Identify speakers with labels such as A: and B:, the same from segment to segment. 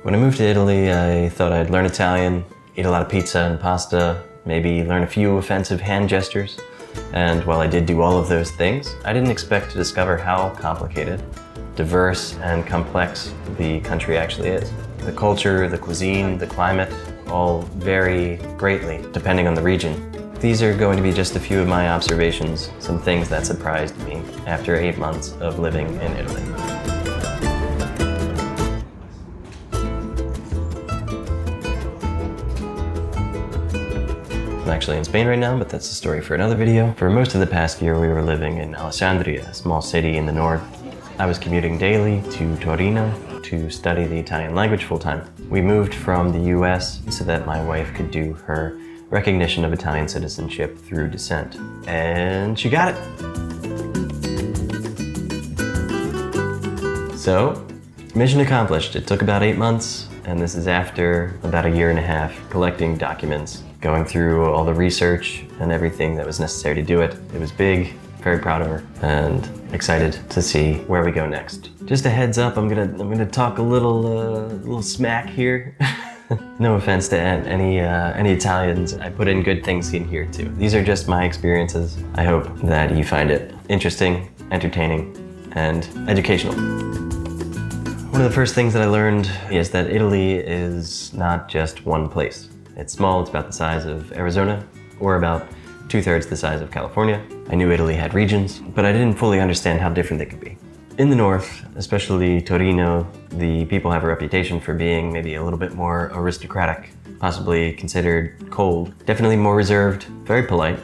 A: When I moved to Italy, I thought I'd learn Italian, eat a lot of pizza and pasta, maybe learn a few offensive hand gestures. And while I did do all of those things, I didn't expect to discover how complicated, diverse, and complex the country actually is. The culture, the cuisine, the climate, all vary greatly depending on the region. These are going to be just a few of my observations, some things that surprised me after 8 months of living in Italy. I'm actually in Spain right now, but that's a story for another video. For most of the past year, we were living in Alessandria, a small city in the north. I was commuting daily to Torino to study the Italian language full-time. We moved from the US so that my wife could do her recognition of Italian citizenship through descent. And she got it! So, mission accomplished. It took about 8 months, and this is after about a year and a half collecting documents, going through all the research and everything that was necessary to do it. It was big, very proud of her, and excited to see where we go next. Just a heads up, I'm gonna talk a little smack here. No offense to any Italians. I put in good things in here too. These are just my experiences. I hope that you find it interesting, entertaining, and educational. One of the first things that I learned is that Italy is not just one place. It's small, it's about the size of Arizona, or about 2/3 the size of California. I knew Italy had regions, but I didn't fully understand how different they could be. In the north, especially Torino, the people have a reputation for being maybe a little bit more aristocratic, possibly considered cold, definitely more reserved, very polite.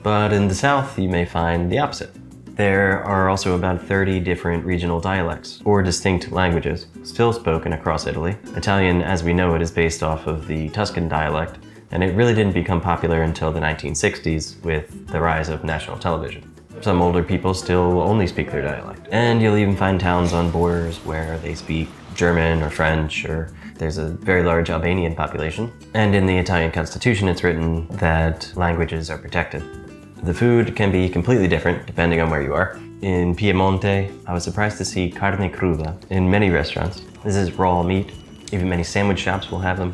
A: But in the south, you may find the opposite. There are also about 30 different regional dialects, or distinct languages, still spoken across Italy. Italian, as we know it, is based off of the Tuscan dialect, and it really didn't become popular until the 1960s with the rise of national television. Some older people still only speak their dialect. And you'll even find towns on borders where they speak German or French, or there's a very large Albanian population. And in the Italian constitution, it's written that languages are protected. The food can be completely different depending on where you are. In Piemonte, I was surprised to see carne cruda in many restaurants. This is raw meat. Even many sandwich shops will have them.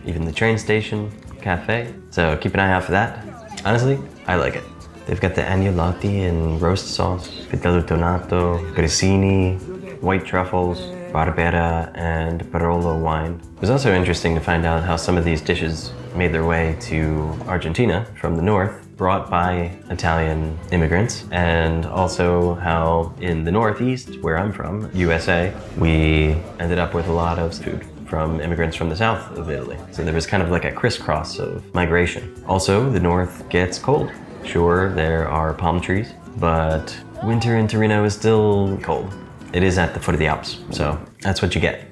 A: Even the train station, cafe. So keep an eye out for that. Honestly, I like it. They've got the agnolotti and roast sauce, vitello tonato, grissini, white truffles, barbera, and Barolo wine. It was also interesting to find out how some of these dishes made their way to Argentina from the north, brought by Italian immigrants, and also how in the Northeast, where I'm from, USA, we ended up with a lot of food from immigrants from the south of Italy. So there was kind of like a crisscross of migration. Also, the north gets cold. Sure, there are palm trees, but winter in Torino is still cold. It is at the foot of the Alps, so that's what you get.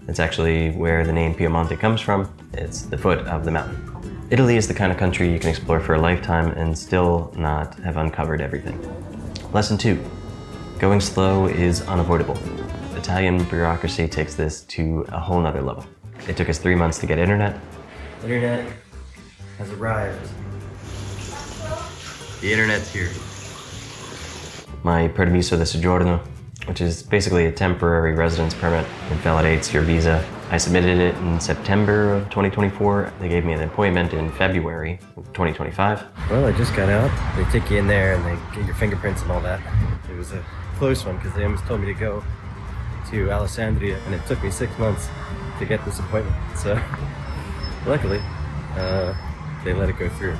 A: It's actually where the name Piemonte comes from. It's the foot of the mountain. Italy is the kind of country you can explore for a lifetime and still not have uncovered everything. Lesson 2, going slow is unavoidable. Italian bureaucracy takes this to a whole nother level. It took us 3 months to get internet. Internet has arrived. The internet's here. My permesso di soggiorno, which is basically a temporary residence permit that validates your visa. I submitted it in September of 2024. They gave me an appointment in February of 2025. Well, I just got out. They take you in there and they get your fingerprints and all that. It was a close one because they almost told me to go to Alessandria, and it took me 6 months to get this appointment. So, luckily, they let it go through.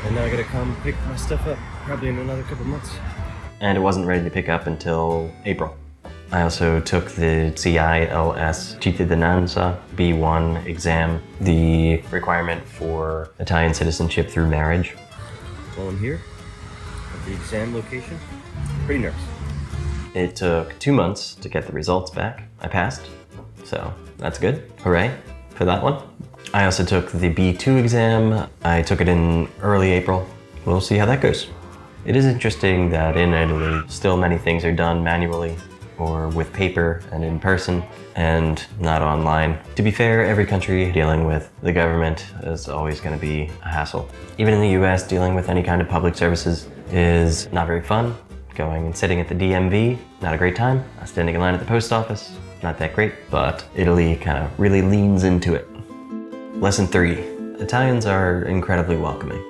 A: And now I gotta come pick my stuff up, probably in another couple months. And it wasn't ready to pick up until April. I also took the CILS Cittadinanza B1 exam, the requirement for Italian citizenship through marriage. While I'm here, at the exam location, pretty nervous. It took 2 months to get the results back. I passed, so that's good. Hooray for that one. I also took the B2 exam. I took it in early April. We'll see how that goes. It is interesting that in Italy, still many things are done manually or with paper and in person and not online. To be fair, every country dealing with the government is always going to be a hassle. Even in the US, dealing with any kind of public services is not very fun. Going and sitting at the DMV, not a great time. Standing in line at the post office, not that great, but Italy kind of really leans into it. Lesson 3. Italians are incredibly welcoming.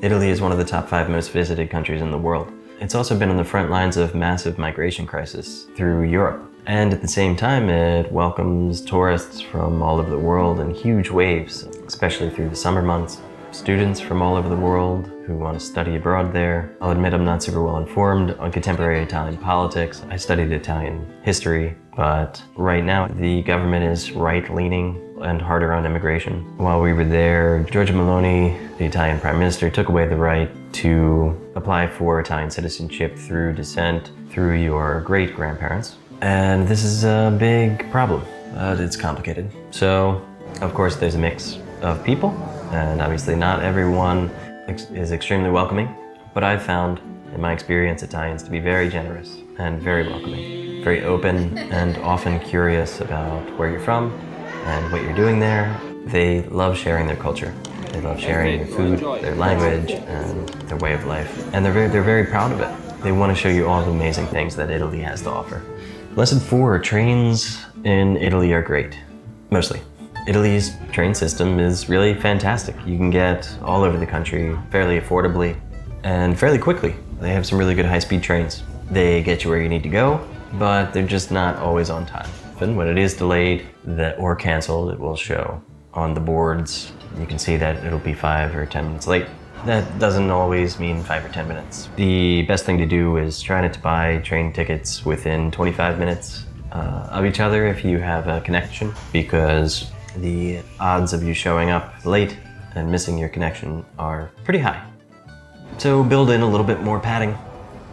A: Italy is one of the top 5 most visited countries in the world. It's also been on the front lines of massive migration crisis through Europe. And at the same time, it welcomes tourists from all over the world in huge waves, especially through the summer months. Students from all over the world who want to study abroad there. I'll admit I'm not super well informed on contemporary Italian politics. I studied Italian history, but right now the government is right-leaning and harder on immigration. While we were there, Giorgia Meloni, the Italian Prime Minister, took away the right to apply for Italian citizenship through descent through your great-grandparents. And this is a big problem. It's complicated. So, of course, there's a mix of people, and obviously not everyone is extremely welcoming, but I've found, in my experience, Italians to be very generous and very welcoming, very open and often curious about where you're from and what you're doing there. They love sharing their culture. They love sharing their food, their language, and their way of life. And they're very proud of it. They want to show you all the amazing things that Italy has to offer. Lesson 4, trains in Italy are great, mostly. Italy's train system is really fantastic. You can get all over the country fairly affordably and fairly quickly. They have some really good high-speed trains. They get you where you need to go, but they're just not always on time. Often when it is delayed or canceled, it will show on the boards. You can see that it'll be 5 or 10 minutes late. That doesn't always mean 5 or 10 minutes. The best thing to do is try not to buy train tickets within 25 minutes of each other if you have a connection, because the odds of you showing up late and missing your connection are pretty high. So build in a little bit more padding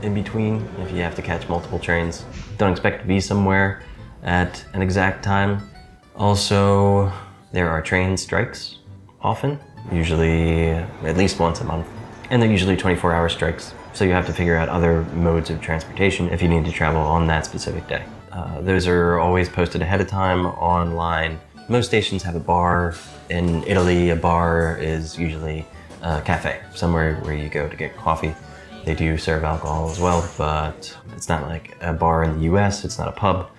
A: in between if you have to catch multiple trains. Don't expect to be somewhere at an exact time. Also, there are train strikes often, usually at least once a month. And they're usually 24-hour strikes, so you have to figure out other modes of transportation if you need to travel on that specific day. Those are always posted ahead of time online. Most stations have a bar. In Italy, a bar is usually a cafe, somewhere where you go to get coffee. They do serve alcohol as well, but it's not like a bar in the US, it's not a pub.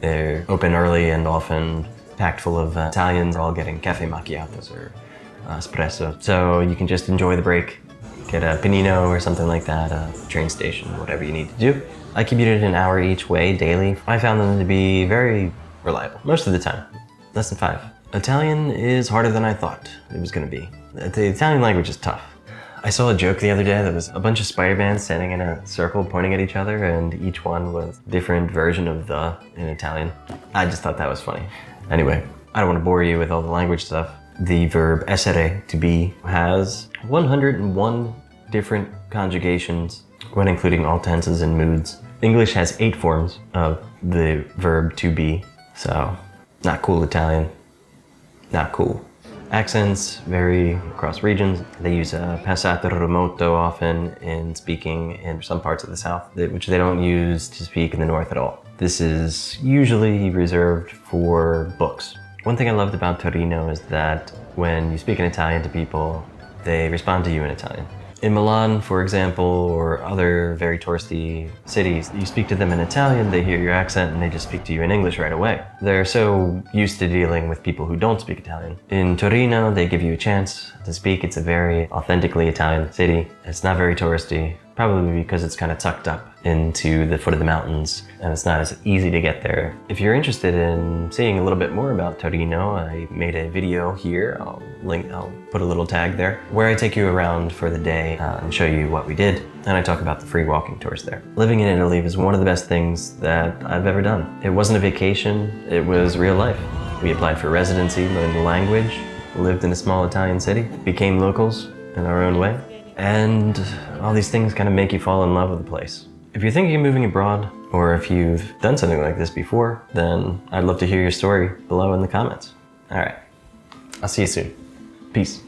A: They're open early and often packed full of Italians, all getting cafe macchiatos or espresso. So you can just enjoy the break, get a panino or something like that, a train station, whatever you need to do. I commuted an hour each way daily. I found them to be very reliable, most of the time. Lesson 5. Italian is harder than I thought it was going to be. The Italian language is tough. I saw a joke the other day that was a bunch of Spider-Man standing in a circle pointing at each other, and each one was a different version of the in Italian. I just thought that was funny. Anyway, I don't want to bore you with all the language stuff. The verb essere, to be, has 101 different conjugations when including all tenses and moods. English has 8 forms of the verb to be, so not cool Italian, not cool. Accents vary across regions. They use passato remoto often in speaking in some parts of the South, which they don't use to speak in the North at all. This is usually reserved for books. One thing I loved about Torino is that when you speak in Italian to people, they respond to you in Italian. In Milan, for example, or other very touristy cities, you speak to them in Italian, they hear your accent, and they just speak to you in English right away. They're so used to dealing with people who don't speak Italian. In Torino, they give you a chance to speak. It's a very authentically Italian city. It's not very touristy, probably because it's kind of tucked up into the foot of the mountains, and it's not as easy to get there. If you're interested in seeing a little bit more about Torino, I made a video here. I'll put a little tag there, where I take you around for the day and show you what we did, and I talk about the free walking tours there. Living in Italy was one of the best things that I've ever done. It wasn't a vacation, it was real life. We applied for residency, learned the language, lived in a small Italian city, became locals in our own way, and all these things kind of make you fall in love with the place. If you're thinking of moving abroad, or if you've done something like this before, then I'd love to hear your story below in the comments. All right, I'll see you soon. Peace.